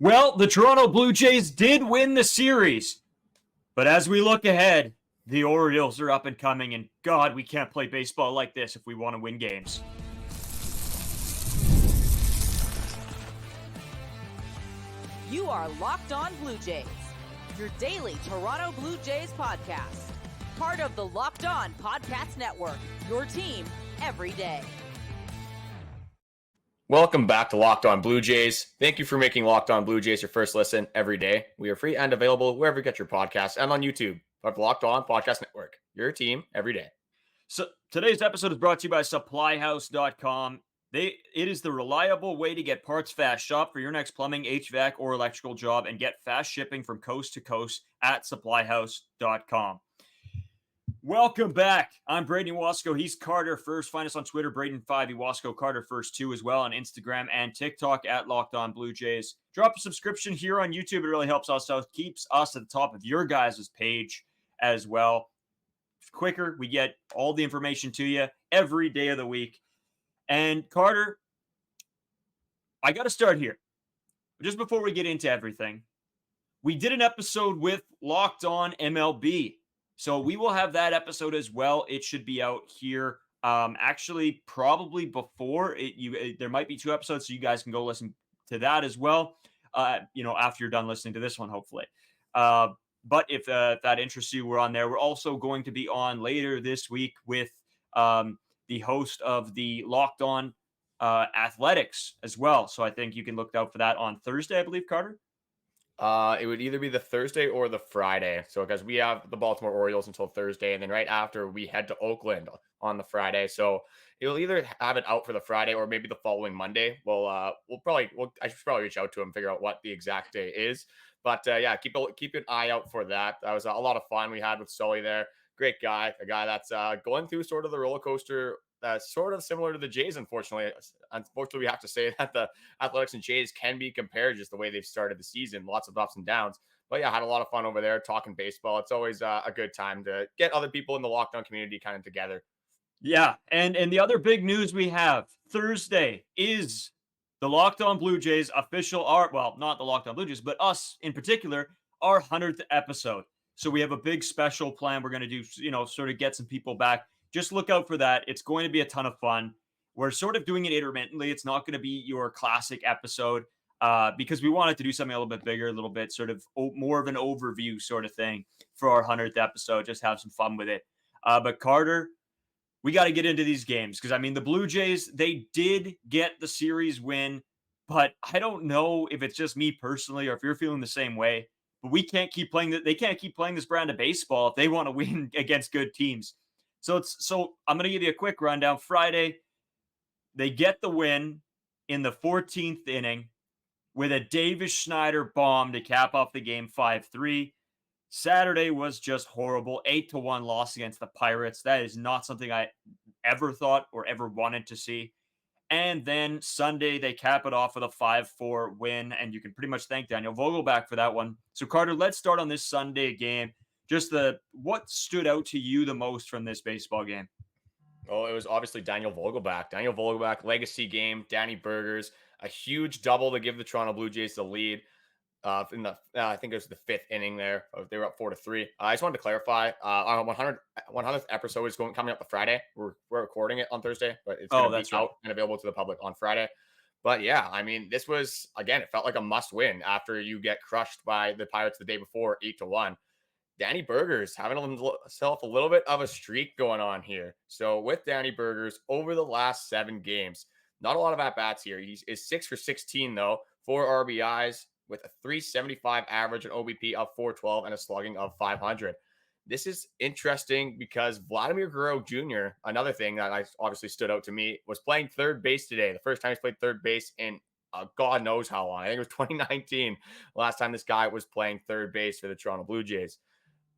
Well, the Toronto Blue Jays did win the series. But as we look ahead, the Orioles are up and coming, and God, we can't play baseball like this if we want to win games. You are Locked On Blue Jays, your daily Toronto Blue Jays podcast. Part of the Locked On Podcast Network, your team every day. Welcome back to Locked On Blue Jays. Thank you for making Locked On Blue Jays your first listen every day. We are free and available wherever you get your podcasts and on YouTube. Part of the Locked On Podcast Network, your team every day. So today's episode is brought to you by supplyhouse.com. It is the reliable way to get parts fast. Shop for your next plumbing, HVAC, or electrical job and get fast shipping from coast to coast at supplyhouse.com. Welcome back. I'm Braden Wasco. He's Carter First. Find us on Twitter, Braden5, Wasco Carter First 2 as well on Instagram and TikTok at Locked On Blue Jays. Drop a subscription here on YouTube. It really helps us out. Keeps us at the top of your guys' page as well. Quicker, we get all the information to you every day of the week. And Carter, I got to start here. Just before we get into everything, we did an episode with Locked On MLB. So we will have that episode as well. It should be out here. Actually, probably before it. There might be two episodes, so you guys can go listen to that as well. After you're done listening to this one, hopefully. But if that interests you, we're on there. We're also going to be on later this week with the host of the Locked On Athletics as well. So I think you can look out for that on Thursday, I believe, Carter. It would either be the Thursday or the Friday. So because we have the Baltimore Orioles until Thursday, and then right after we head to Oakland on the Friday. So it'll either have it out for the Friday or maybe the following Monday. I should probably reach out to him, figure out what the exact day is. But keep an eye out for that. That was a lot of fun we had with Sully there. Great guy, a guy that's going through sort of the roller coaster. Sort of similar to the Jays, unfortunately. Unfortunately, we have to say that the Athletics and Jays can be compared just the way they've started the season. Lots of ups and downs. But yeah, I had a lot of fun over there talking baseball. It's always a good time to get other people in the Locked On community kind of together. Yeah, and the other big news we have, Thursday is the Locked On Blue Jays official, not the Locked On Blue Jays, but us in particular, our 100th episode. So we have a big special plan we're going to do, sort of get some people back. Just look out for that. It's going to be a ton of fun. We're sort of doing it intermittently. It's not going to be your classic episode because we wanted to do something a little bit bigger, a little bit sort of more of an overview sort of thing for our 100th episode. Just have some fun with it. But Carter, we got to get into these games because, the Blue Jays, they did get the series win, but I don't know if it's just me personally or if you're feeling the same way, but we can't keep playing that. They can't keep playing this brand of baseball if they want to win against good teams. So I'm going to give you a quick rundown. Friday, they get the win in the 14th inning with a Davis Schneider bomb to cap off the game 5-3. Saturday was just horrible. 8-1 loss against the Pirates. That is not something I ever thought or ever wanted to see. And then Sunday, they cap it off with a 5-4 win, and you can pretty much thank Daniel Vogelbach for that one. So, Carter, let's start on this Sunday game. Just what stood out to you the most from this baseball game? Oh, it was obviously Daniel Vogelbach. Daniel Vogelbach, legacy game, Danny Burgers, a huge double to give the Toronto Blue Jays the lead I think it was the 5th inning there. They were up 4-3. I just wanted to clarify, our 100th episode is coming up on Friday. We're recording it on Thursday, but it's going to be out and available to the public on Friday. But yeah, this was, again, it felt like a must win after you get crushed by the Pirates the day before, 8-1. Danny Burgers having himself a little bit of a streak going on here. So with Danny Burgers over the last 7 games, not a lot of at-bats here. He is 6 for 16, though, 4 RBIs with a 375 average, an OBP of 412, and a slugging of 500. This is interesting because Vladimir Guerrero Jr., another thing that obviously stood out to me, was playing third base today. The first time he's played third base in God knows how long. I think it was 2019 last time this guy was playing third base for the Toronto Blue Jays.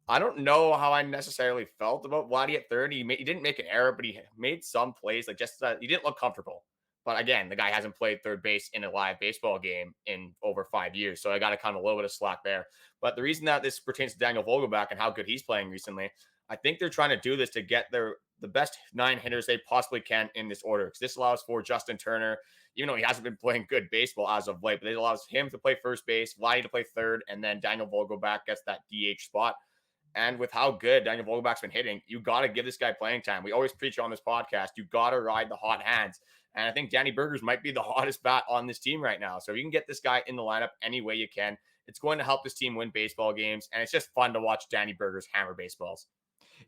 I don't know how I necessarily felt about Vladdy at third. He didn't make an error, but he made some plays. He didn't look comfortable. But again, the guy hasn't played third base in a live baseball game in over 5 years. So I got to kind of a little bit of slack there. But the reason that this pertains to Daniel Vogelbach and how good he's playing recently, I think they're trying to do this to get the the best 9 hitters they possibly can in this order. Because this allows for Justin Turner, even though he hasn't been playing good baseball as of late, but it allows him to play first base, Vladdy to play third, and then Daniel Vogelbach gets that DH spot. And with how good Daniel Vogelbach's been hitting, you got to give this guy playing time. We always preach on this podcast, you got to ride the hot hands. And I think Danny Burgers might be the hottest bat on this team right now. So if you can get this guy in the lineup any way you can, it's going to help this team win baseball games. And it's just fun to watch Danny Burgers hammer baseballs.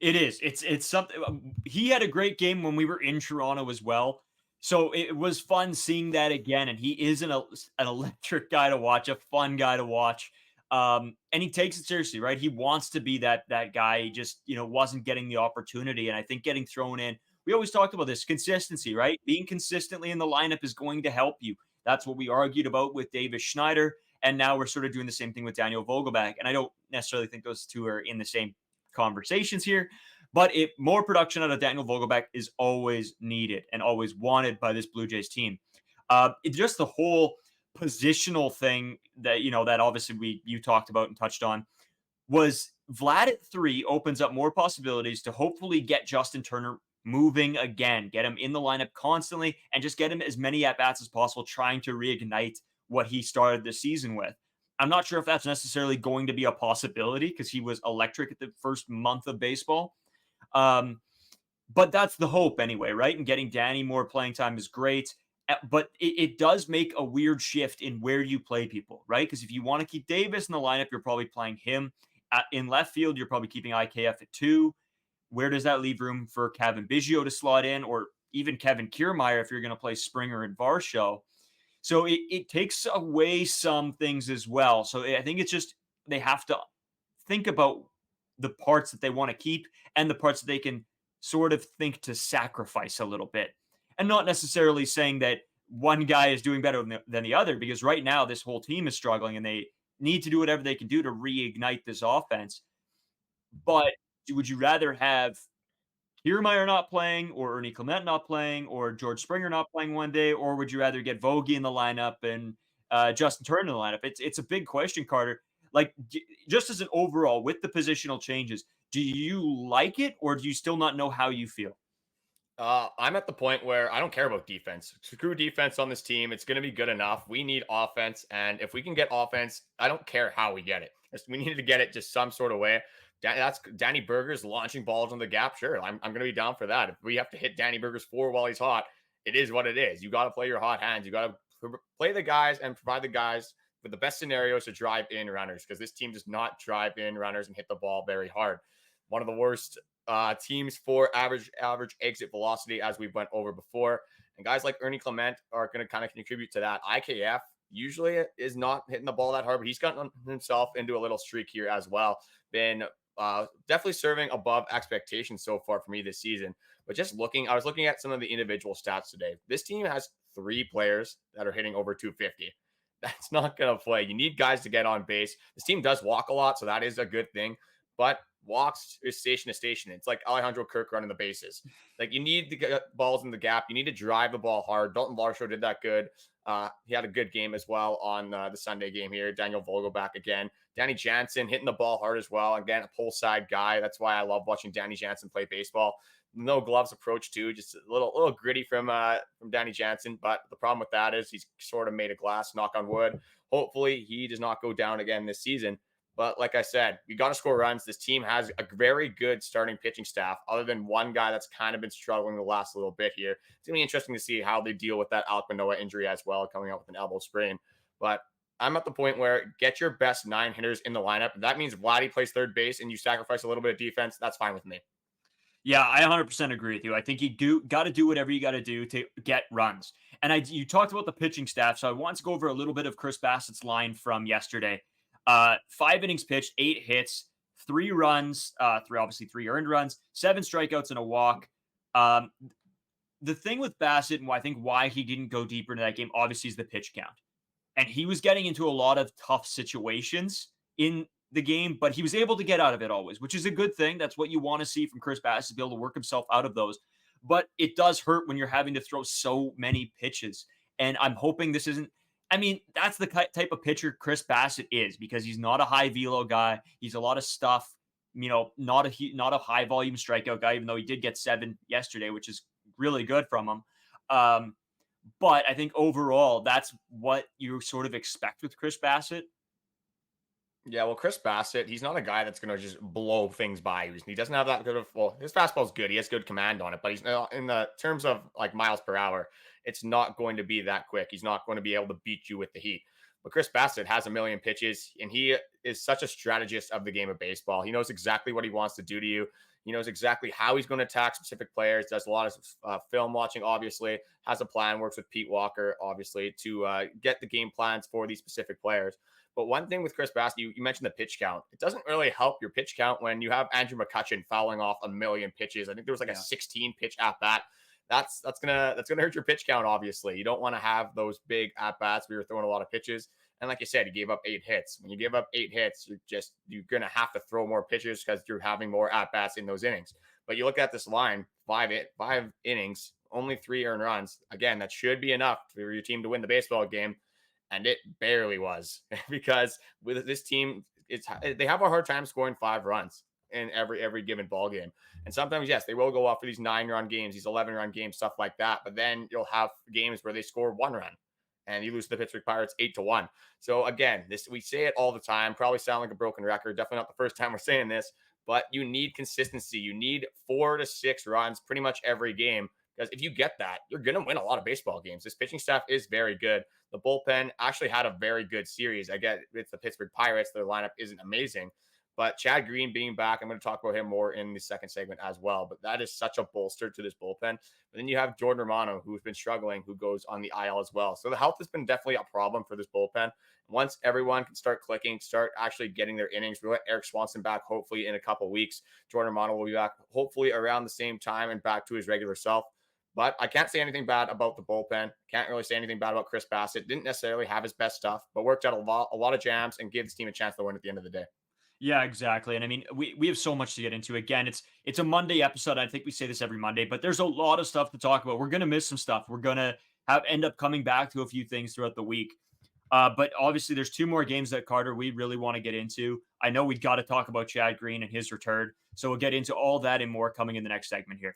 It is. It's something. He had a great game when we were in Toronto as well. So it was fun seeing that again. And he is an electric guy to watch, a fun guy to watch. And he takes it seriously, right? He wants to be that guy. He just, wasn't getting the opportunity. And I think getting thrown in, we always talked about this consistency, right? Being consistently in the lineup is going to help you. That's what we argued about with Davis Schneider. And now we're sort of doing the same thing with Daniel Vogelbach. And I don't necessarily think those two are in the same conversations here, but more production out of Daniel Vogelbach is always needed and always wanted by this Blue Jays team. It's just the whole positional thing that, that obviously you talked about and touched on was Vlad at 3 opens up more possibilities to hopefully get Justin Turner moving again, get him in the lineup constantly, and just get him as many at-bats as possible, trying to reignite what he started the season with. I'm not sure if that's necessarily going to be a possibility because he was electric at the first month of baseball. But that's the hope anyway, right? And getting Danny more playing time is great. But it does make a weird shift in where you play people, right? Because if you want to keep Davis in the lineup, you're probably playing him. In left field, you're probably keeping IKF at 2. Where does that leave room for Kevin Biggio to slot in, or even Kevin Kiermaier if you're going to play Springer and Varsho? So it takes away some things as well. So I think it's just they have to think about the parts that they want to keep and the parts that they can sort of think to sacrifice a little bit. And not necessarily saying that one guy is doing better than the other, because right now this whole team is struggling and they need to do whatever they can do to reignite this offense. But would you rather have Kiermaier not playing, or Ernie Clement not playing, or George Springer not playing one day, or would you rather get Vogie in the lineup and Justin Turner in the lineup? It's a big question, Carter. Like, just as an overall, with the positional changes, do you like it, or do you still not know how you feel? I'm at the point where I don't care about defense. Screw defense on this team. It's going to be good enough. We need offense. And if we can get offense, I don't care how we get it. We need to get it just some sort of way. That's Danny Burgers launching balls on the gap. Sure, I'm going to be down for that. If we have to hit Danny Burgers 4 while he's hot, it is what it is. You got to play your hot hands. You got to play the guys and provide the guys with the best scenarios to drive in runners, because this team does not drive in runners and hit the ball very hard. One of the worst teams for average exit velocity, as we went over before. And guys like Ernie Clement are going to kind of contribute to that. IKF usually is not hitting the ball that hard, but he's gotten himself into a little streak here as well. Been definitely serving above expectations so far for me this season. But I was looking at some of the individual stats today. This team has 3 players that are hitting over 250. That's not going to play. You need guys to get on base. This team does walk a lot, so that is a good thing. But walks is station to station. It's like Alejandro Kirk running the bases. Like, you need to get balls in the gap. You need to drive the ball hard. Dalton Varsho did that good. He had a good game as well on the Sunday game here. Daniel Vogelbach again. Danny Jansen hitting the ball hard as well. Again, a pull side guy. That's why I love watching Danny Jansen play baseball. No gloves approach too. Just a little gritty from Danny Jansen. But the problem with that is he's sort of made of glass, knock on wood. Hopefully he does not go down again this season. But like I said, we got to score runs. This team has a very good starting pitching staff, other than one guy that's kind of been struggling the last little bit here. It's going to be interesting to see how they deal with that Alek Manoah injury as well, coming out with an elbow sprain. But I'm at the point where get your best 9 hitters in the lineup. If that means Vladdy plays third base and you sacrifice a little bit of defense, that's fine with me. Yeah, I 100% agree with you. I think you got to do whatever you got to do to get runs. And you talked about the pitching staff, so I want to go over a little bit of Chris Bassett's line from yesterday. 5 innings pitched, 8 hits, 3 runs, 3 earned runs, 7 strikeouts and a walk. The thing with Bassett and why he didn't go deeper into that game, obviously, is the pitch count. And he was getting into a lot of tough situations in the game, but he was able to get out of it always, which is a good thing. That's what you want to see from Chris Bassett, to be able to work himself out of those. But it does hurt when you're having to throw so many pitches. And I'm hoping this isn't, that's the type of pitcher Chris Bassett is, because he's not a high velo guy. He's a lot of stuff, not a high volume strikeout guy, even though he did get 7 yesterday, which is really good from him. But I think overall, that's what you sort of expect with Chris Bassett. Yeah, well, Chris Bassett, he's not a guy that's going to just blow things by you. He doesn't have that good of, well, his fastball's good. He has good command on it, but he's not, in the terms of like miles per hour, it's not going to be that quick. He's not going to be able to beat you with the heat. But Chris Bassett has a million pitches, and he is such a strategist of the game of baseball. He knows exactly what he wants to do to you. He knows exactly how he's going to attack specific players, does a lot of film watching, obviously, has a plan, works with Pete Walker, obviously, to get the game plans for these specific players. But one thing with Chris Bassett, you mentioned the pitch count. It doesn't really help your pitch count when you have Andrew McCutchen fouling off a million pitches. I think there was like a 16 pitch at bat. That's gonna hurt your pitch count. Obviously, you don't want to have those big at bats where you're throwing a lot of pitches. And like you said, he gave up 8 hits. When you give up 8 hits, you're gonna have to throw more pitches because you're having more at bats in those innings. But you look at this line, 5 innings, only 3 earned runs. Again, that should be enough for your team to win the baseball game. And it barely was because with this team, they have a hard time scoring 5 runs in every given ball game. And sometimes, yes, they will go off for these 9-run games, these 11-run games, stuff like that. But then you'll have games where they score 1 run and you lose to the Pittsburgh Pirates 8-1. So again, we say it all the time, probably sound like a broken record. Definitely not the first time we're saying this, but you need consistency. You need 4 to 6 runs pretty much every game. Because if you get that, you're going to win a lot of baseball games. This pitching staff is very good. The bullpen actually had a very good series. I get it's the Pittsburgh Pirates. Their lineup isn't amazing. But Chad Green being back, I'm going to talk about him more in the second segment as well. But that is such a bolster to this bullpen. But then you have Jordan Romano, who's been struggling, who goes on the IL as well. So the health has been definitely a problem for this bullpen. Once everyone can start clicking, start actually getting their innings, we'll let Eric Swanson back hopefully in a couple weeks. Jordan Romano will be back hopefully around the same time and back to his regular self. But I can't say anything bad about the bullpen. Can't really say anything bad about Chris Bassett. Didn't necessarily have his best stuff, but worked out a lot of jams and gave this team a chance to win at the end of the day. Yeah, exactly. And I mean, we have so much to get into. Again, it's a Monday episode. I think we say this every Monday, but there's a lot of stuff to talk about. We're gonna miss some stuff. We're gonna end up coming back to a few things throughout the week. But obviously, there's 2 more games that Carter we really want to get into. I know we got to talk about Chad Green and his return, so we'll get into all that and more coming in the next segment here.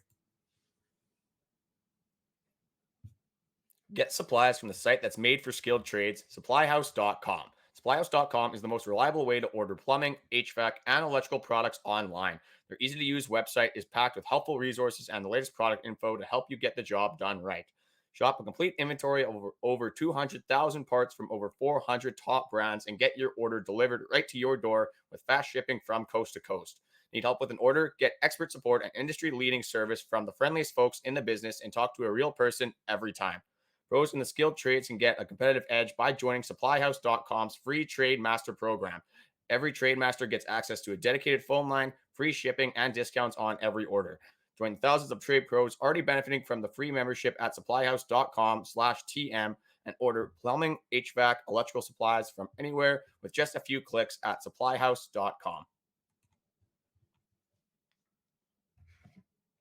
Get supplies from the site that's made for skilled trades, supplyhouse.com. Supplyhouse.com is the most reliable way to order plumbing, HVAC, and electrical products online. Their easy-to-use website is packed with helpful resources and the latest product info to help you get the job done right. Shop a complete inventory of over 200,000 parts from over 400 top brands and get your order delivered right to your door with fast shipping from coast to coast. Need help with an order? Get expert support and industry-leading service from the friendliest folks in the business and talk to a real person every time. Pros in the skilled trades can get a competitive edge by joining supplyhouse.com's free Trade Master program. Every Trade Master gets access to a dedicated phone line, free shipping, and discounts on every order. Join thousands of trade pros already benefiting from the free membership at supplyhouse.com/TM and order plumbing, HVAC, electrical supplies from anywhere with just a few clicks at supplyhouse.com.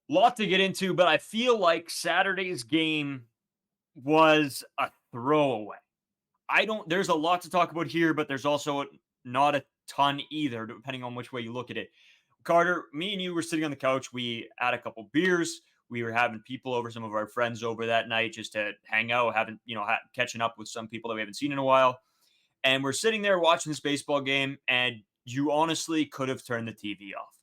Lot to get into, but I feel like Saturday's game was a throwaway. There's a lot to talk about here, but there's also not a ton either, depending on which way you look at it. Carter, me and you were sitting on the couch. We had a couple beers. We were having people over, some of our friends over that night just to hang out, catching up with some people that we haven't seen in a while. And we're sitting there watching this baseball game, and you honestly could have turned the TV off.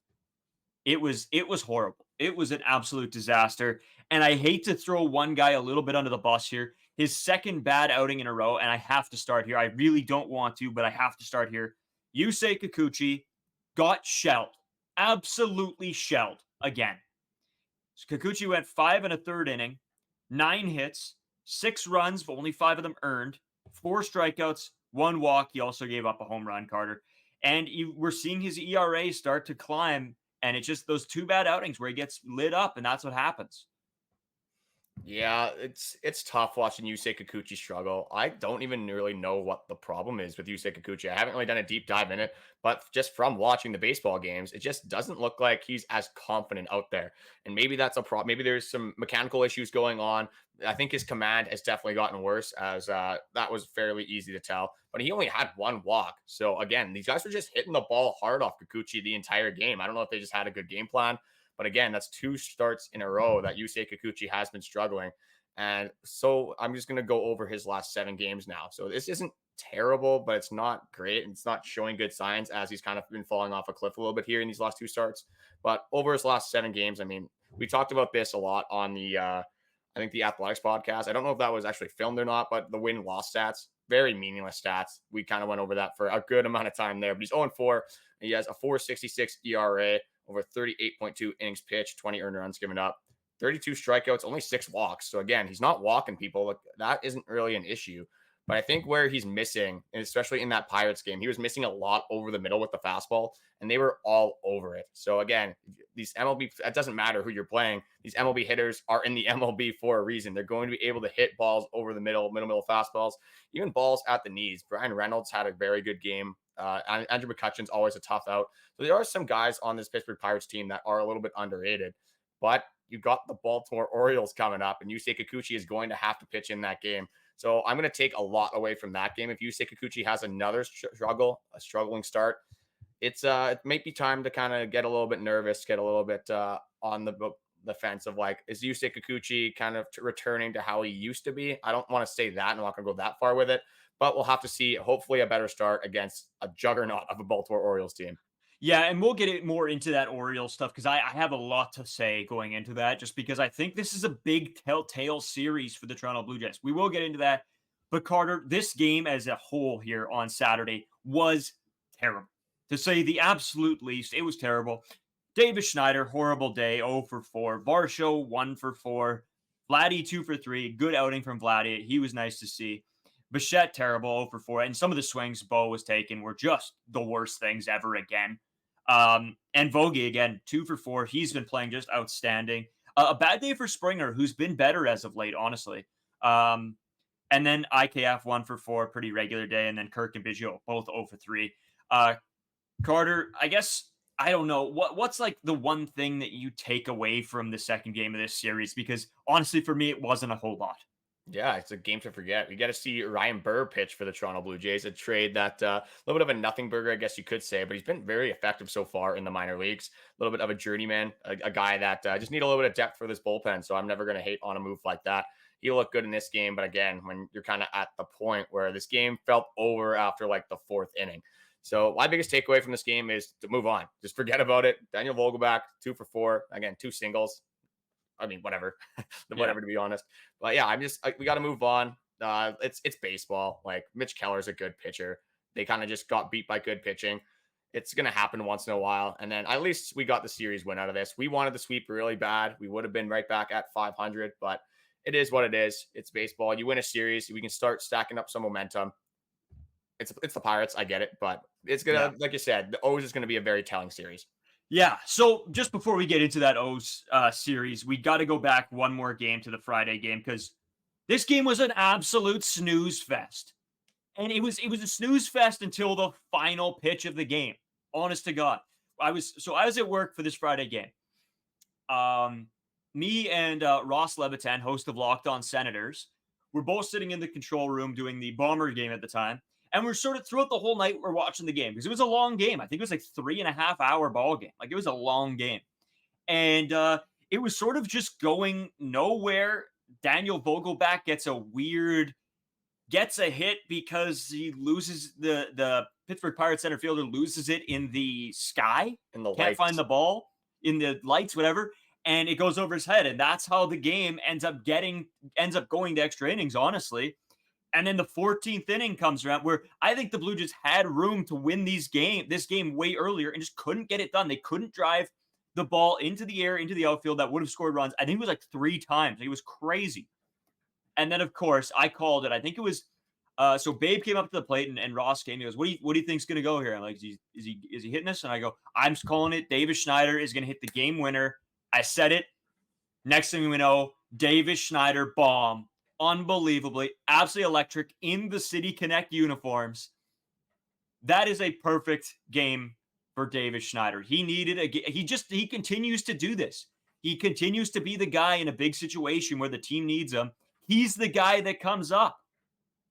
It was horrible. It was an absolute disaster. And I hate to throw one guy a little bit under the bus here. His second bad outing in a row, and I have to start here. I really don't want to, but I have to start here. Yusei Kikuchi got shelled. Absolutely shelled again. Kikuchi went 5 1/3 inning, 9 hits, 6 runs, but only 5 of them earned, 4 strikeouts, 1 walk. He also gave up a home run, Carter. And we're seeing his ERA start to climb. And it's just those 2 bad outings where he gets lit up, and that's what happens. Yeah, it's tough watching Yusei Kikuchi struggle. I don't even really know what the problem is with Yusei Kikuchi. I haven't really done a deep dive in it, but just from watching the baseball games, it just doesn't look like he's as confident out there. And maybe that's a problem. Maybe there's some mechanical issues going on. I think his command has definitely gotten worse, as that was fairly easy to tell. But he only had one walk. So again, these guys were just hitting the ball hard off Kikuchi the entire game. I don't know if they just had a good game plan. But again, that's two starts in a row that Yusei Kikuchi has been struggling. And so I'm just going to go over his last 7 games now. So this isn't terrible, but it's not great. And it's not showing good signs, as he's kind of been falling off a cliff a little bit here in these last 2 starts. But over his last 7 games, I mean, we talked about this a lot on the, I think the Athletics podcast. I don't know if that was actually filmed or not, but the win-loss stats, very meaningless stats. We kind of went over that for a good amount of time there. But he's 0-4. He has a 4.66 ERA, over 38.2 innings pitched, 20 earned runs given up, 32 strikeouts, only 6 walks. So again, he's not walking people. Like, that isn't really an issue. But I think where he's missing, and especially in that Pirates game, he was missing a lot over the middle with the fastball, and they were all over it. So again, these MLB, it doesn't matter who you're playing. These MLB hitters are in the MLB for a reason. They're going to be able to hit balls over the middle fastballs, even balls at the knees. Brian Reynolds had a very good game. Andrew McCutcheon's always a tough out. So there are some guys on this Pittsburgh Pirates team that are a little bit underrated, but you got the Baltimore Orioles coming up, and Yusei Kikuchi is going to have to pitch in that game. So I'm going to take a lot away from that game. If Yusei Kikuchi has another a struggling start, it might be time to kind of get a little bit nervous, get a little bit on the fence of like, is Yusei Kikuchi kind of returning to how he used to be? I don't want to say that. I'm not going to go that far with it, but we'll have to see, hopefully a better start against a juggernaut of a Baltimore Orioles team. Yeah, and we'll get it more into that Orioles stuff because I have a lot to say going into that, just because I think this is a big telltale series for the Toronto Blue Jays. We will get into that. But Carter, this game as a whole here on Saturday was terrible. To say the absolute least, it was terrible. Davis Schneider, horrible day, 0 for 4. Varsho, 1 for 4. Vladdy, 2 for 3. Good outing from Vladdy. He was nice to see. Bichette, terrible, 0 for 4. And some of the swings Bo was taking were just the worst things ever again. And Vogie, again, 2 for 4. He's been playing just outstanding. A bad day for Springer, who's been better as of late, honestly. And then IKF 1 for 4, pretty regular day. And then Kirk and Biggio, both 0 for 3. Carter, I guess, I don't know. What's like the one thing that you take away from the second game of this series? Because honestly, for me, it wasn't a whole lot. Yeah, it's a game to forget. We got to see Ryan Burr pitch for the Toronto Blue Jays, a trade that a little bit of a nothing burger, I guess you could say, but he's been very effective so far in the minor leagues. A little bit of a journeyman, a guy that just need a little bit of depth for this bullpen. So I'm never going to hate on a move like that. He looked good in this game, but again, when you're kind of at the point where this game felt over after like the 4th inning. So my biggest takeaway from this game is to move on. Just forget about it. Daniel Vogelbach, 2 for 4. Again, 2 singles. I mean, whatever, whatever, to be honest. But yeah, we got to move on. It's baseball. Like, Mitch Keller's a good pitcher. They kind of just got beat by good pitching. It's going to happen once in a while. And then at least we got the series win out of this. We wanted the sweep really bad. We would have been right back at 500, but it is what it is. It's baseball. You win a series, we can start stacking up some momentum. It's the Pirates. I get it, but it's going to, like you said, the O's is going to be a very telling series. Yeah, so just before we get into that O's series, we got to go back one more game to the Friday game, because this game was an absolute snooze fest. And it was a snooze fest until the final pitch of the game. Honest to God. I was at work for this Friday game. Me and Ross Levitan, host of Locked On Senators, were both sitting in the control room doing the Bomber game at the time. And we're sort of throughout the whole night, we're watching the game because it was a long game. I think it was like 3.5-hour ball game. Like, it was a long game. And it was sort of just going nowhere. Daniel Vogelbach gets a hit because he loses the Pittsburgh Pirates center fielder loses it in the sky. In the Can't lights. find the ball in the lights, whatever. And it goes over his head. And that's how the game ends up going to extra innings, honestly. And then the 14th inning comes around, where I think the Blue Jays had room to win this game way earlier, and just couldn't get it done. They couldn't drive the ball into the air, into the outfield that would have scored runs. I think it was like 3 times. It was crazy. And then, of course, I called it. I think it was so Babe came up to the plate, and Ross came. He goes, "What do you think's going to go here?" I'm like, "Is he hitting us?" And I go, "I'm calling it. Davis Schneider is going to hit the game winner." I said it. Next thing we know, Davis Schneider bomb, unbelievably, absolutely electric in the City Connect uniforms. That is a perfect game for Davis Schneider. He needed he continues to do this. He continues to be the guy in a big situation where the team needs him. He's the guy that comes up.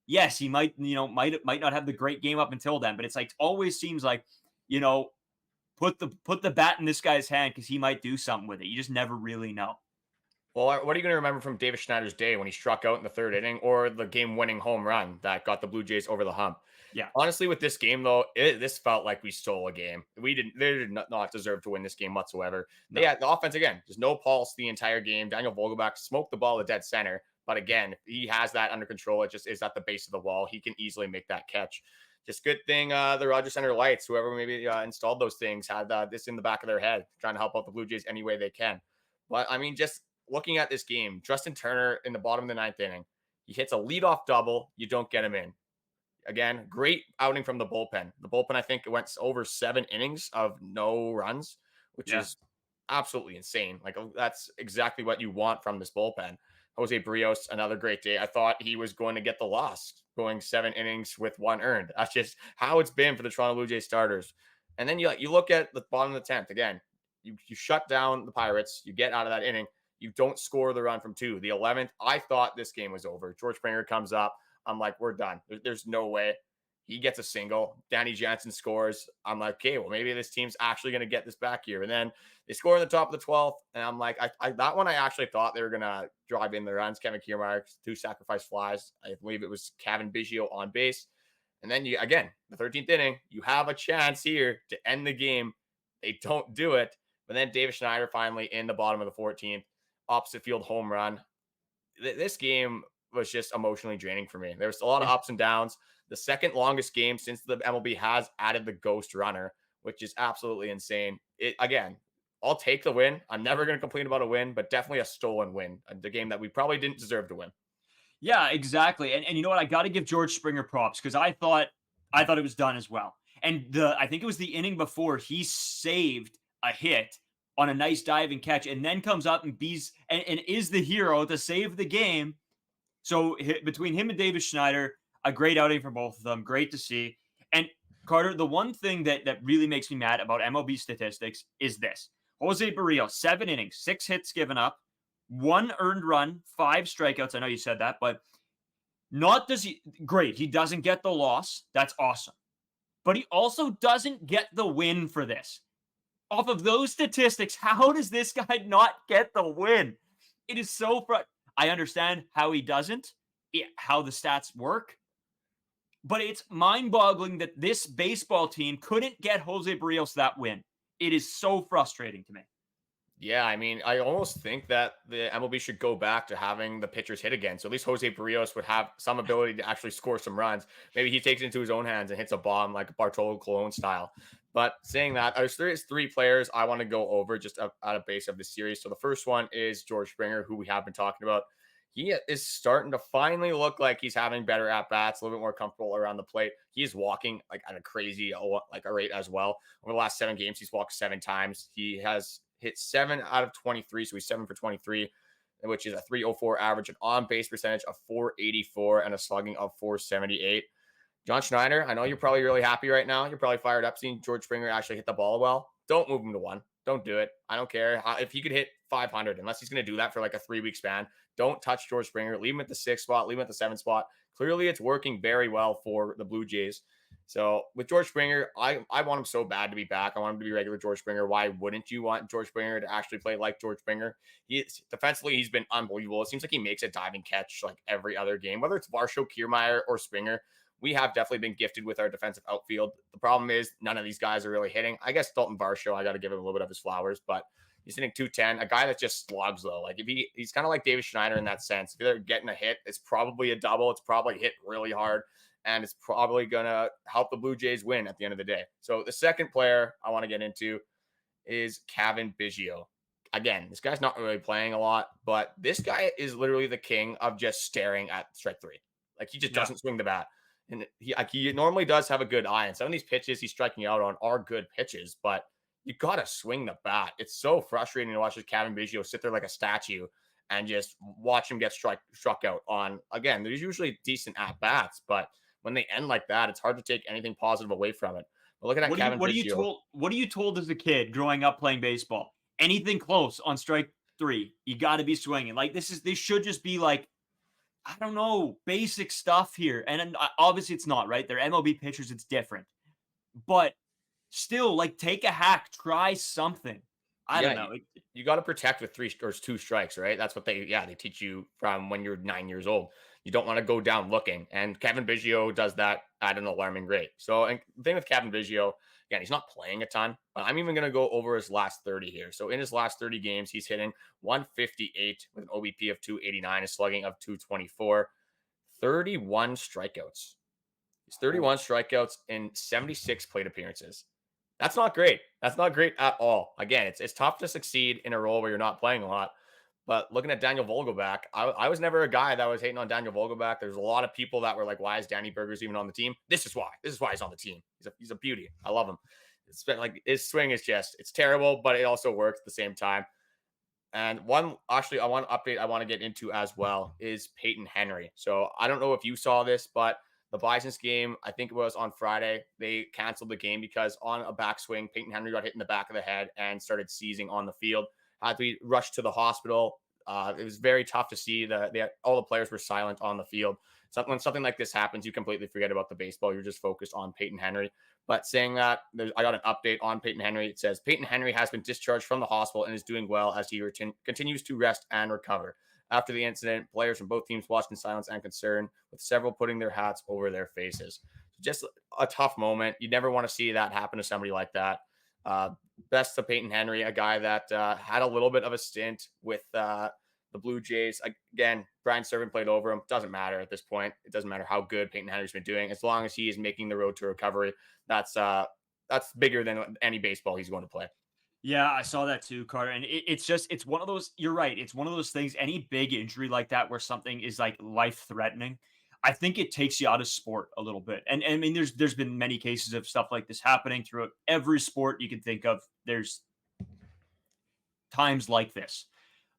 Yes, he might not have the great game up until then, but it's like always seems like, you know, put the bat in this guy's hand because he might do something with it. You just never really know. Well, what are you going to remember from Davis Schneider's day when he struck out in the third inning, or the game-winning home run that got the Blue Jays over the hump? Yeah. Honestly, with this game, though, this felt like we stole a game. They did not deserve to win this game whatsoever. No. They had the offense, again, there's no pulse the entire game. Daniel Vogelbach smoked the ball to dead center. But again, he has that under control. It just is at the base of the wall. He can easily make that catch. Just good thing the Rogers Center lights, whoever maybe installed those things, had this in the back of their head, trying to help out the Blue Jays any way they can. But, I mean, just looking at this game, Justin Turner in the bottom of the ninth inning, he hits a leadoff double. You don't get him in. Again, great outing from the bullpen. The bullpen, I think, went over 7 innings of no runs, which is absolutely insane. Like, that's exactly what you want from this bullpen. Jose Barrios, another great day. I thought he was going to get the loss, going 7 innings with 1 earned. That's just how it's been for the Toronto Blue Jays starters. And then you look at the bottom of the 10th. Again, you shut down the Pirates. You get out of that inning. You don't score the run from 2. The 11th, I thought this game was over. George Springer comes up. I'm like, we're done. There's no way. He gets a single. Danny Jansen scores. I'm like, okay, well, maybe this team's actually going to get this back here. And then they score in the top of the 12th. And I'm like, that one I actually thought they were going to drive in the runs. Kevin Kiermaier, 2 sacrifice flies. I believe it was Kevin Biggio on base. And then again, the 13th inning, you have a chance here to end the game. They don't do it. But then Davis Schneider finally in the bottom of the 14th, opposite field home run. This game was just emotionally draining for me. There was a lot of ups and downs. The second longest game since the MLB has added the ghost runner, which is absolutely insane. Again, I'll take the win. I'm never going to complain about a win, but definitely a stolen win. The game that we probably didn't deserve to win. Yeah, exactly. And you know what? I got to give George Springer props because I thought it was done as well. And I think it was the inning before he saved a hit on a nice diving catch and then comes up and is the hero to save the game. So between him and Davis Schneider, a great outing for both of them. Great to see. And Carter, the one thing that really makes me mad about MLB statistics is this. Jose Barrios, 7 innings, 6 hits given up, 1 earned run, 5 strikeouts. I know you said that, but great. He doesn't get the loss. That's awesome. But he also doesn't get the win for this. Off of those statistics, how does this guy not get the win? It is so frustrating. I understand how he doesn't, how the stats work, but it's mind-boggling that this baseball team couldn't get Jose Barrios that win. It is so frustrating to me. Yeah, I mean, I almost think that the MLB should go back to having the pitchers hit again. So at least Jose Barrios would have some ability to actually score some runs. Maybe he takes it into his own hands and hits a bomb like Bartolo Colon style. But saying that, there's 3 players I want to go over just out of base of the series. So the first one is George Springer, who we have been talking about. He is starting to finally look like he's having better at-bats, a little bit more comfortable around the plate. He is walking like at a crazy a rate as well. Over the last 7 games, he's walked 7 times. He has hit 7 out of 23, so he's 7 for 23, which is a 304 average, an on-base percentage of 484, and a slugging of 478. John Schneider, I know you're probably really happy right now. You're probably fired up seeing George Springer actually hit the ball well. Don't move him to 1. Don't do it. I don't care if he could hit 500, unless he's going to do that for like a 3-week span. Don't touch George Springer. Leave him at the 6th spot. Leave him at the 7th spot. Clearly, it's working very well for the Blue Jays. So with George Springer, I want him so bad to be back. I want him to be regular George Springer. Why wouldn't you want George Springer to actually play like George Springer? Defensively, he's been unbelievable. It seems like he makes a diving catch like every other game, whether it's Varsho, Kiermaier, or Springer. We have definitely been gifted with our defensive outfield. The problem is none of these guys are really hitting. I guess Dalton Varsho, I got to give him a little bit of his flowers, but he's hitting 210. A guy that just slugs though. Like if he's kind of like Davis Schneider in that sense. If they're getting a hit, it's probably a double. It's probably hit really hard, and it's probably gonna help the Blue Jays win at the end of the day. So the second player I want to get into is Kevin Biggio. Again, this guy's not really playing a lot, but this guy is literally the king of just staring at strike 3. Like he just doesn't swing the bat. And he normally does have a good eye. And some of these pitches he's striking out on are good pitches, but you got to swing the bat. It's so frustrating to watch this Kevin Biggio sit there like a statue and just watch him get struck out on, again, there's usually decent at bats, but when they end like that, it's hard to take anything positive away from it. But looking at Kevin Biggio, What are you told as a kid growing up playing baseball? Anything close on strike 3, you got to be swinging. Like this should just be like, I don't know, basic stuff here. And obviously it's not, right? They're MLB pitchers, it's different. But still, like, take a hack, try something. I don't know. You got to protect with 3 or 2 strikes, right? That's what they teach you from when you're 9 years old. You don't want to go down looking. And Kevin Biggio does that at an alarming rate. So, and the thing with Kevin Biggio, again, he's not playing a ton, but I'm even going to go over his last 30 here. So in his last 30 games, he's hitting 158 with an OBP of 289, a slugging of 224, 31 strikeouts. He's 31 strikeouts in 76 plate appearances. That's not great. That's not great at all. Again, it's tough to succeed in a role where you're not playing a lot. But looking at Daniel Vogelbach, I was never a guy that was hating on Daniel Vogelbach. There's a lot of people that were like, why is Danny Burgers even on the team? This is why. This is why he's on the team. He's a beauty. I love him. It's been like his swing is just, it's terrible, but it also works at the same time. And one update I want to get into as well is Peyton Henry. So I don't know if you saw this, but the Bison's game, I think it was on Friday, they canceled the game because on a backswing, Peyton Henry got hit in the back of the head and started seizing on the field. Had to be rushed to the hospital. It was very tough to see all the players were silent on the field. When something like this happens, you completely forget about the baseball. You're just focused on Peyton Henry. But saying that, I got an update on Peyton Henry. It says Peyton Henry has been discharged from the hospital and is doing well as he continues to rest and recover. After the incident, players from both teams watched in silence and concern, with several putting their hats over their faces. Just a tough moment. You never want to see that happen to somebody like that. Best to Peyton Henry, a guy that had a little bit of a stint with the Blue Jays. Again, Brian Servant played over him. Doesn't matter at this point. It doesn't matter how good Peyton Henry's been doing. As long as he is making the road to recovery, that's bigger than any baseball he's going to play. Yeah, I saw that too, Carter. And it's one of those, you're right. It's one of those things, any big injury like that where something is like life-threatening, I think it takes you out of sport a little bit. And I mean, there's been many cases of stuff like this happening throughout every sport you can think of. There's times like this.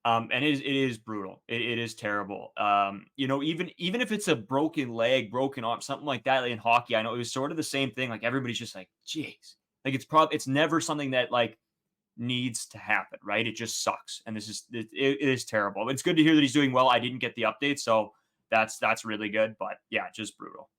And it is brutal. It is terrible. Even if it's a broken leg, broken arm, something like that, like in hockey, I know it was sort of the same thing. Like everybody's just like, geez, like it's never something that like needs to happen, right? It just sucks. And it is terrible. It's good to hear that he's doing well. I didn't get the update, so that's really good. But yeah, just brutal.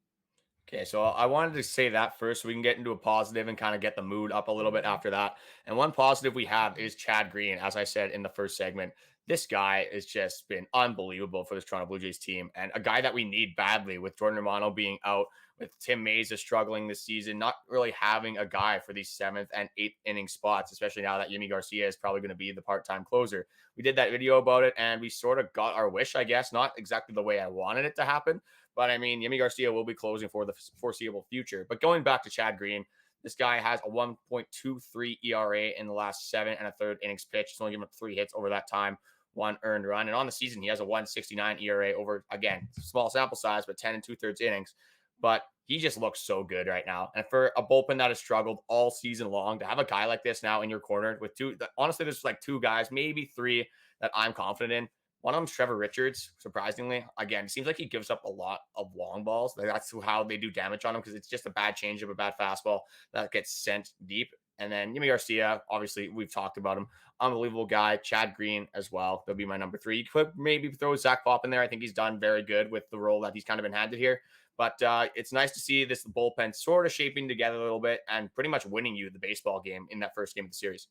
Okay, so I wanted to say that first so we can get into a positive and kind of get the mood up a little bit after that. And one positive we have is Chad Green, as I said in the first segment. This guy has just been unbelievable for this Toronto Blue Jays team, and a guy that we need badly with Jordan Romano being out, with Tim Mayza struggling this season, not really having a guy for these 7th and 8th inning spots, especially now that Yimi Garcia is probably going to be the part-time closer. We did that video about it, and we sort of got our wish, I guess, not exactly the way I wanted it to happen, but I mean, Yimi Garcia will be closing for the foreseeable future. But going back to Chad Green, this guy has a 1.23 ERA in the last 7 1/3 innings pitched. He's only given up 3 hits over that time, 1 earned run. And on the season, he has a 1.69 ERA over, again, small sample size, but 10 2/3 innings. But he just looks so good right now. And for a bullpen that has struggled all season long, to have a guy like this now in your corner with honestly, there's like 2 guys, maybe 3 that I'm confident in. One of them's Trevor Richards, surprisingly. Again, it seems like he gives up a lot of long balls. That's how they do damage on him, because it's just a bad changeup, a bad fastball that gets sent deep. And then Yimi Garcia, obviously, we've talked about him. Unbelievable guy. Chad Green as well. That'll be my number 3. You could maybe throw Zach Pop in there. I think he's done very good with the role that he's kind of been handed here. But it's nice to see this bullpen sort of shaping together a little bit and pretty much winning you the baseball game in that first game of the series.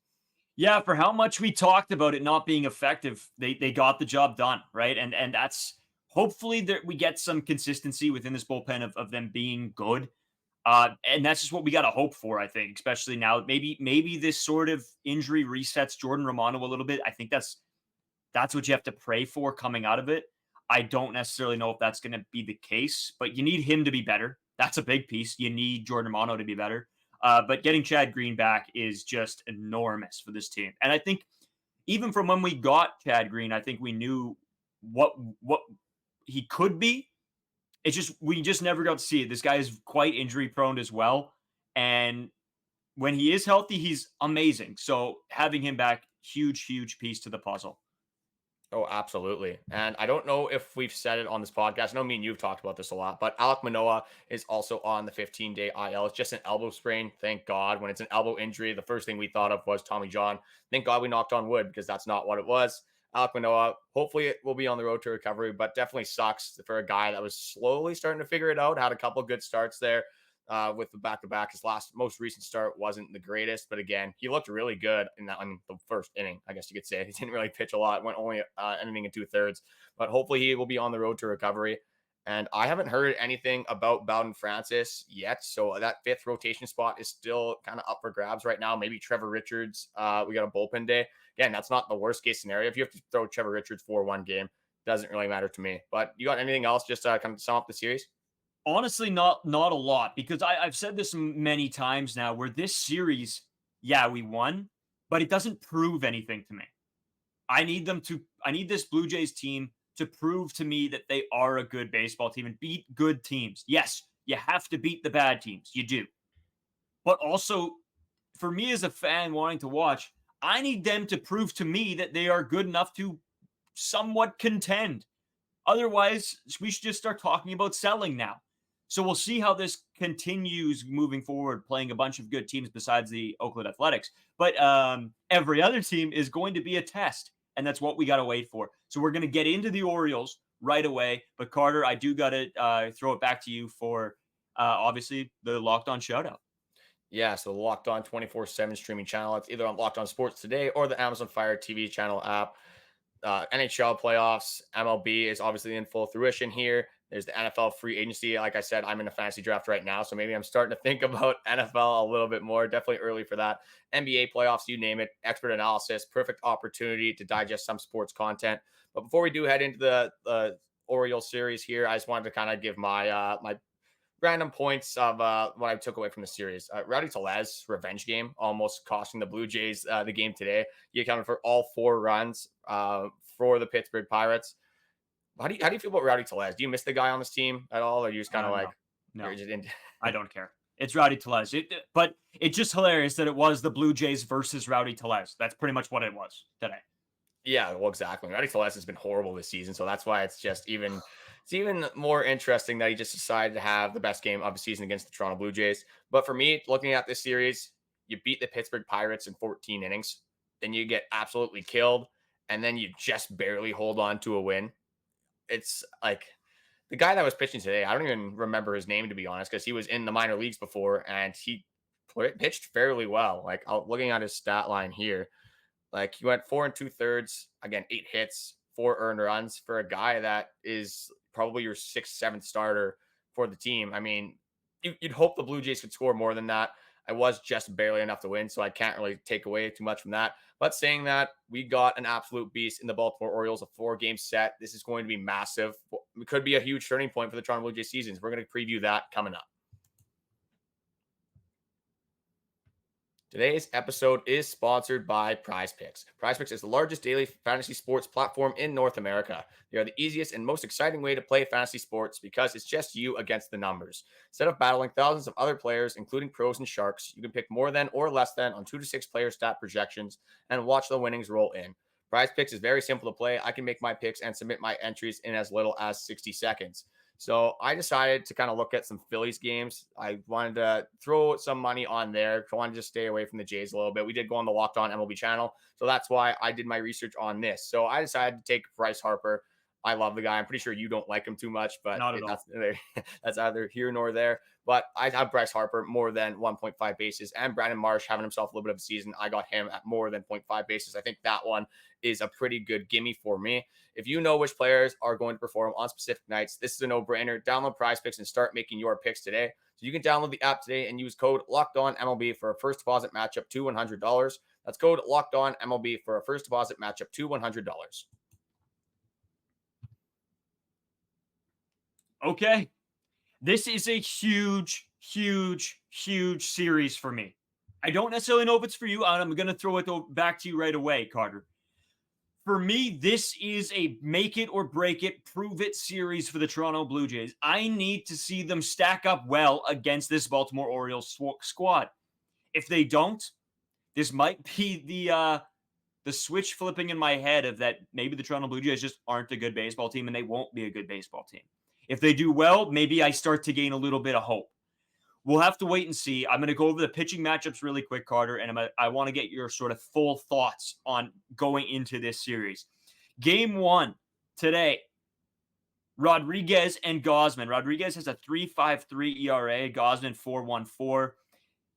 Yeah, for how much we talked about it not being effective, they got the job done, right? And that's hopefully that we get some consistency within this bullpen of them being good. And that's just what we got to hope for, I think, especially now. Maybe this sort of injury resets Jordan Romano a little bit. I think that's what you have to pray for coming out of it. I don't necessarily know if that's going to be the case, but you need him to be better. That's a big piece. You need Jordan Romano to be better. But getting Chad Green back is just enormous for this team. And I think even from when we got Chad Green, I think we knew what he could be. We just never got to see it. This guy is quite injury prone as well. And when he is healthy, he's amazing. So having him back, huge piece to the puzzle. Oh, absolutely. And I don't know if we've said it on this podcast. I know me and you've talked about this a lot, but Alek Manoah is also on the 15-day IL. It's just an elbow sprain. Thank God. When it's an elbow injury, the first thing we thought of was Tommy John. Thank God we knocked on wood because that's not what it was. Alek Manoah, hopefully it will be on the road to recovery, but definitely sucks for a guy that was slowly starting to figure it out. Had a couple good starts there with the back-to-back. His most recent start wasn't the greatest, but again, he looked really good in the first inning, I guess you could say. He didn't really pitch a lot, went only inning and two-thirds, but hopefully he will be on the road to recovery. And I haven't heard anything about Bowden Francis yet, so that fifth rotation spot is still kind of up for grabs right now. Maybe Trevor Richards. We got a bullpen day. Again, that's not the worst case scenario. If you have to throw Trevor Richards for one game, doesn't really matter to me. But you got anything else just to kind of sum up the series? Honestly, not a lot, because I've said this many times now, where this series, yeah, we won, but it doesn't prove anything to me. I need this Blue Jays team to prove to me that they are a good baseball team and beat good teams. Yes, you have to beat the bad teams. You do. But also, for me as a fan wanting to watch, I need them to prove to me that they are good enough to somewhat contend. Otherwise, we should just start talking about selling now. So we'll see how this continues moving forward, playing a bunch of good teams besides the Oakland Athletics. But every other team is going to be a test, and that's what we got to wait for. So we're going to get into the Orioles right away. But Carter, I do got to throw it back to you for obviously the Locked On shoutout. Yeah, so the Locked On 24/7 streaming channel. It's either on Locked On Sports Today or the Amazon Fire TV channel app. NHL playoffs, MLB is obviously in full fruition here. There's the NFL free agency. Like I said, I'm in a fantasy draft right now, so maybe I'm starting to think about NFL a little bit more. Definitely early for that. NBA playoffs, you name it. Expert analysis, perfect opportunity to digest some sports content. But before we do head into the Orioles series here, I just wanted to kind of give my random points of what I took away from the series. Rowdy Tellez revenge game almost costing the Blue Jays the game today. He accounted for all 4 runs for the Pittsburgh Pirates. How do you feel about Rowdy Tellez? Do you miss the guy on this team at all, or are you just kind of like No, you're just in? I don't care. It's Rowdy Tellez. But it's just hilarious that it was the Blue Jays versus Rowdy Tellez. That's pretty much what it was today. Yeah, well, exactly. Rowdy Tellez has been horrible this season, so that's why it's even more interesting that he just decided to have the best game of the season against the Toronto Blue Jays. But for me, looking at this series, you beat the Pittsburgh Pirates in 14 innings, then you get absolutely killed, and then you just barely hold on to a win. It's like the guy that was pitching today, I don't even remember his name, to be honest, because he was in the minor leagues before and he pitched fairly well. Like, looking at his stat line here, like he went 4 2/3, again, 8 hits, 4 earned runs for a guy that is probably your 6th, 7th starter for the team. I mean, you'd hope the Blue Jays could score more than that. I was just barely enough to win, so I can't really take away too much from that. But saying that, we got an absolute beast in the Baltimore Orioles, a 4-game set. This is going to be massive. It could be a huge turning point for the Toronto Blue Jays seasons. We're going to preview that coming up. Today's episode is sponsored by Prize Picks. Prize Picks is the largest daily fantasy sports platform in North America. They are the easiest and most exciting way to play fantasy sports because it's just you against the numbers. Instead of battling thousands of other players, including pros and sharks, you can pick more than or less than on 2 to 6 player stat projections and watch the winnings roll in. Prize Picks is very simple to play. I can make my picks and submit my entries in as little as 60 seconds. So I decided to kind of look at some Phillies games. I wanted to throw some money on there. I wanted to just stay away from the Jays a little bit. We did go on the Locked On MLB channel. So that's why I did my research on this. So I decided to take Bryce Harper. I love the guy. I'm pretty sure you don't like him too much, but that's either here nor there. But I have Bryce Harper more than 1.5 bases, and Brandon Marsh having himself a little bit of a season. I got him at more than 0.5 bases. I think that one is a pretty good gimme for me. If you know which players are going to perform on specific nights, this is a no-brainer. Download Prize Picks and start making your picks today. So you can download the app today and use code LOCKEDONMLB for a first deposit matchup to $100. That's code LOCKEDONMLB for a first deposit matchup to $100. Okay. This is a huge, huge, huge series for me. I don't necessarily know if it's for you, and I'm going to throw it back to you right away, Carter. For me, this is a make it or break it, prove it series for the Toronto Blue Jays. I need to see them stack up well against this Baltimore Orioles squad. If they don't, this might be the the switch flipping in my head of that maybe the Toronto Blue Jays just aren't a good baseball team and they won't be a good baseball team. If they do well, maybe I start to gain a little bit of hope. We'll have to wait and see. I'm going to go over the pitching matchups really quick, Carter, and I want to get your sort of full thoughts on going into this series. Game 1 today, Rodriguez and Gausman. Rodriguez has a 3.53 ERA, Gausman 4.14.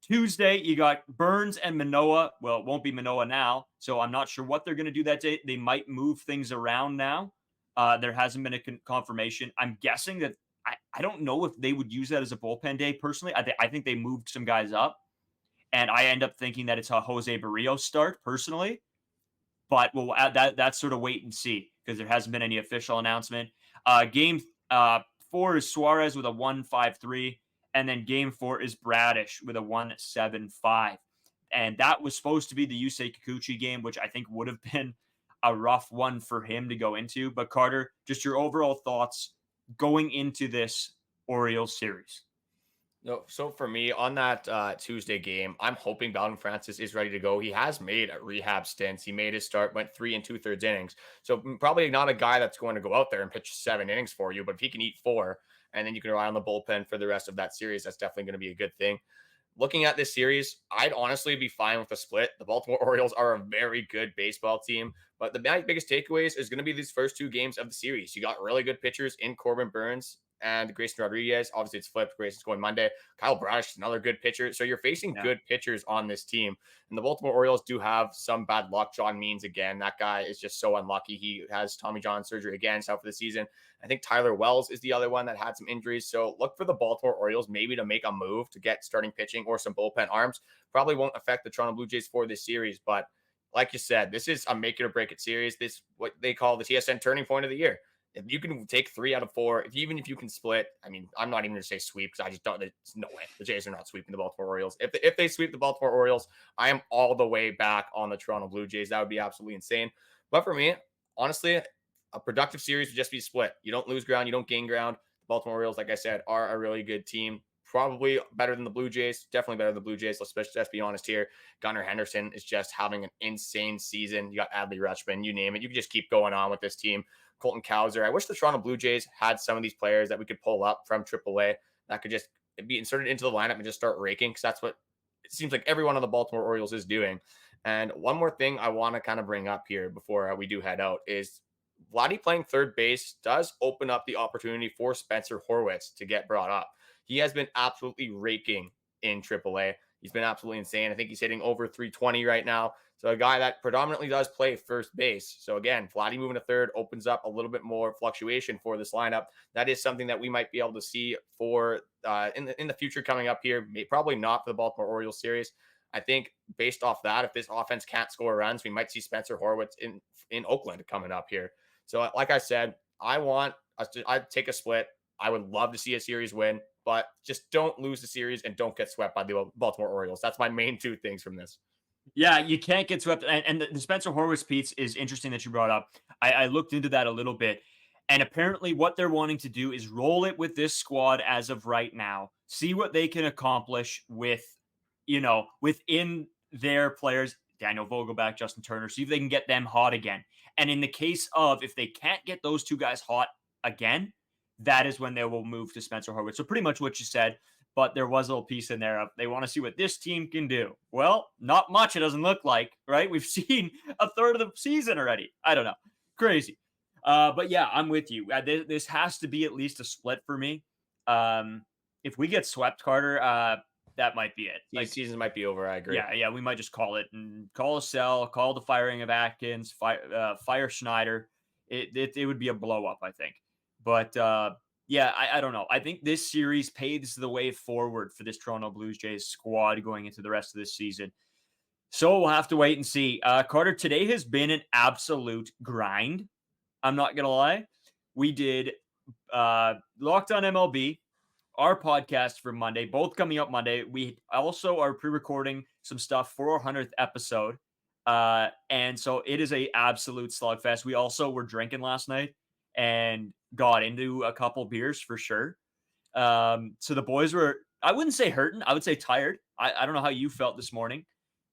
Tuesday, you got Burns and Manoah. Well, it won't be Manoah now, so I'm not sure what they're going to do that day. They might move things around now. There hasn't been a confirmation. I'm guessing that I don't know if they would use that as a bullpen day personally. I think they moved some guys up, and I end up thinking that it's a Jose Barrios start personally. But we'll add that's sort of wait and see because there hasn't been any official announcement. Game 4 is Suarez with a 1.53. And then game 4 is Bradish with a 1.75. And that was supposed to be the Yusei Kikuchi game, which I think would have been a rough one for him to go into. But Carter, just your overall thoughts going into this Orioles series. No, so for me on that Tuesday game, I'm hoping Bowden Francis is ready to go. He has made a rehab stints. He made his start, went 3 2/3 innings. So probably not a guy that's going to go out there and pitch 7 innings for you. But if he can eat 4, and then you can rely on the bullpen for the rest of that series, that's definitely going to be a good thing. Looking at this series, I'd honestly be fine with a split. The Baltimore Orioles are a very good baseball team, but the biggest takeaways is going to be these first 2 games of the series. You got really good pitchers in Corbin Burns and Grayson Rodriguez. Obviously, it's flipped. Grayson's going Monday. Kyle Bradish is another good pitcher. So you're facing good pitchers on this team. And the Baltimore Orioles do have some bad luck. John Means, again, that guy is just so unlucky. He has Tommy John surgery again. He's out for the season. I think Tyler Wells is the other one that had some injuries. So look for the Baltimore Orioles maybe to make a move to get starting pitching or some bullpen arms. Probably won't affect the Toronto Blue Jays for this series. But like you said, this is a make it or break it series. This what they call the TSN turning point of the year. If you can take 3 out of 4, even if you can split, I mean, I'm not even going to say sweep because I just don't. There's no way the Jays are not sweeping the Baltimore Orioles. If they sweep the Baltimore Orioles, I am all the way back on the Toronto Blue Jays. That would be absolutely insane. But for me, honestly, a productive series would just be split. You don't lose ground, you don't gain ground. The Baltimore Orioles, like I said, are a really good team. Probably better than the Blue Jays. Definitely better than the Blue Jays. Let's be honest here. Gunnar Henderson is just having an insane season. You got Adley Rutschman, you name it. You can just keep going on with this team. Colton Cowser. I wish the Toronto Blue Jays had some of these players that we could pull up from AAA that could just be inserted into the lineup and just start raking because that's what it seems like everyone on the Baltimore Orioles is doing. And one more thing I want to kind of bring up here before we do head out is Vladdy playing third base does open up the opportunity for Spencer Horwitz to get brought up. He has been absolutely raking in AAA. He's been absolutely insane. I think he's hitting over 320 right now. So a guy that predominantly does play first base. So again, Vladdy moving to third opens up a little bit more fluctuation for this lineup. That is something that we might be able to see for in the future coming up here. Probably not for the Baltimore Orioles series. I think based off that, if this offense can't score runs, we might see Spencer Horwitz in Oakland coming up here. So like I said, I'd take a split. I would love to see a series win, but just don't lose the series and don't get swept by the Baltimore Orioles. That's my main 2 things from this. Yeah, you can't get swept. And the Spencer Horwitz piece is interesting that you brought up. I looked into that a little bit. And apparently what they're wanting to do is roll it with this squad as of right now. See what they can accomplish with, within their players, Daniel Vogelback, Justin Turner, see if they can get them hot again. And in the case of if they can't get those 2 guys hot again, that is when they will move to Spencer Horwitz. So pretty much what you said. But there was a little piece in there of they want to see what this team can do. Well, not much, it doesn't look like, right? We've seen a third of the season already. I don't know. Crazy. But yeah, I'm with you. This has to be at least a split for me. If we get swept, Carter, that might be it. Like season might be over. I agree. Yeah. We might just call it and call a sell, call the firing of Atkins, fire Schneider. It would be a blow up, I think. But yeah, I don't know. I think this series paves the way forward for this Toronto Blue Jays squad going into the rest of this season. So we'll have to wait and see. Carter, today has been an absolute grind. I'm not going to lie. We did Locked On MLB, our podcast for Monday, both coming up Monday. We also are pre-recording some stuff for our 100th episode. And so it is a absolute slugfest. We also were drinking last night and got into a couple beers for sure. So the boys were, I wouldn't say hurting. I would say tired. I don't know how you felt this morning,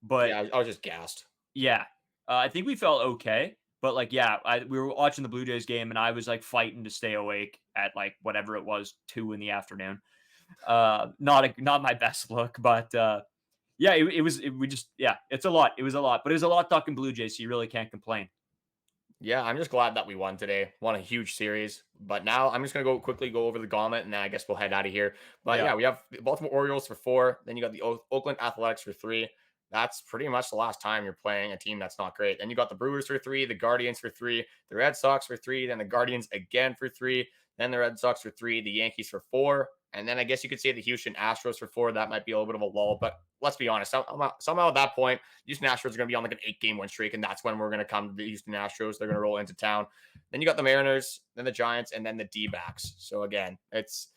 but yeah, I was just gassed. Yeah. I think we felt okay, but like, yeah, we were watching the Blue Jays game, and I was like fighting to stay awake at like whatever it was, 2 in the afternoon. Not my best look, but yeah, it was. We just yeah, it's a lot. It was a lot, but it was a lot talking Blue Jays, so you really can't complain. Yeah, I'm just glad that we won today. Won a huge series. But now I'm just gonna go over the gauntlet, and then I guess we'll head out of here. But Yeah. yeah, we have the Baltimore Orioles for 4. Then you got the Oakland Athletics for 3. That's pretty much the last time you're playing a team that's not great. Then you got the Brewers for 3, the Guardians for 3, the Red Sox for 3, then the Guardians again for 3, then the Red Sox for 3, the Yankees for 4, and then I guess you could say the Houston Astros for 4. That might be a little bit of a lull, but let's be honest. Somehow at that point, Houston Astros are going to be on like an 8-game win streak, and that's when we're going to come to the Houston Astros. They're going to roll into town. Then you got the Mariners, then the Giants, and then the D-backs. So again, it's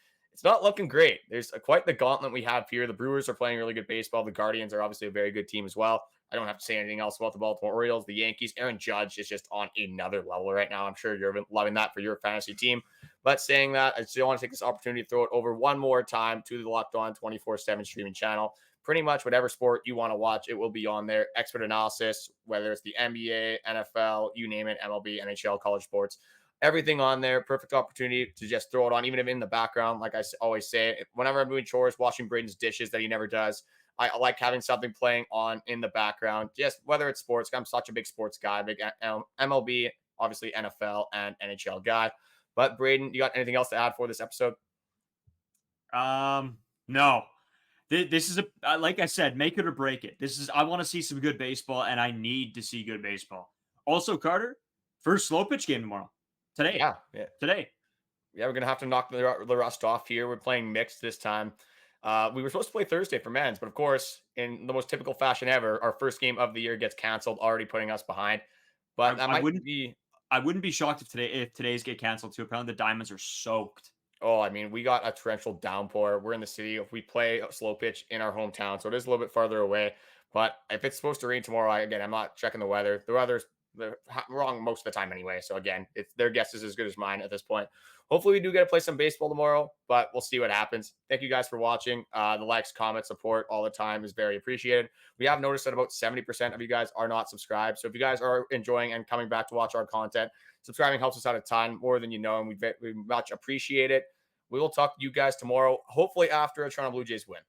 not looking great. There's quite the gauntlet we have here. The Brewers are playing really good baseball. The Guardians are obviously a very good team as well. I don't have to say anything else about the Baltimore Orioles. The Yankees, Aaron Judge is just on another level right now. I'm sure you're loving that for your fantasy team. But saying that, I still want to take this opportunity to throw it over one more time to the Locked On 24/7 streaming channel. Pretty much whatever sport you want to watch, it will be on there. Expert analysis, whether it's the NBA, NFL, you name it, MLB, NHL, college sports, everything on there. Perfect opportunity to just throw it on, even if in the background. Like I always say, whenever I'm doing chores, washing Braden's dishes that he never does, I like having something playing on in the background, just whether it's sports. I'm such a big sports guy, big MLB, obviously NFL and NHL guy. But Braden, you got anything else to add for this episode? No. This is like I said, make it or break it. This is I want to see some good baseball, and I need to see good baseball. Also, Carter, first slow pitch game tomorrow. Today. Yeah, yeah. Today. Yeah, we're gonna have to knock the rust off here. We're playing mixed this time. We were supposed to play Thursday for men's, but of course, in the most typical fashion ever, our first game of the year gets canceled, already putting us behind. But that I might wouldn't be. I wouldn't be shocked if today's get canceled too. Apparently the diamonds are soaked. Oh, I mean, we got a torrential downpour. We're in the city. If we play a slow pitch in our hometown, so it is a little bit farther away. But if it's supposed to rain tomorrow, I'm not checking the weather. The weather's wrong most of the time anyway. So again, it's their guess is as good as mine at this point. Hopefully, we do get to play some baseball tomorrow, but we'll see what happens. Thank you guys for watching. The likes, comments, support all the time is very appreciated. We have noticed that about 70% of you guys are not subscribed. So if you guys are enjoying and coming back to watch our content, subscribing helps us out a ton, more than you know, and we much appreciate it. We will talk to you guys tomorrow, hopefully after a Toronto Blue Jays win.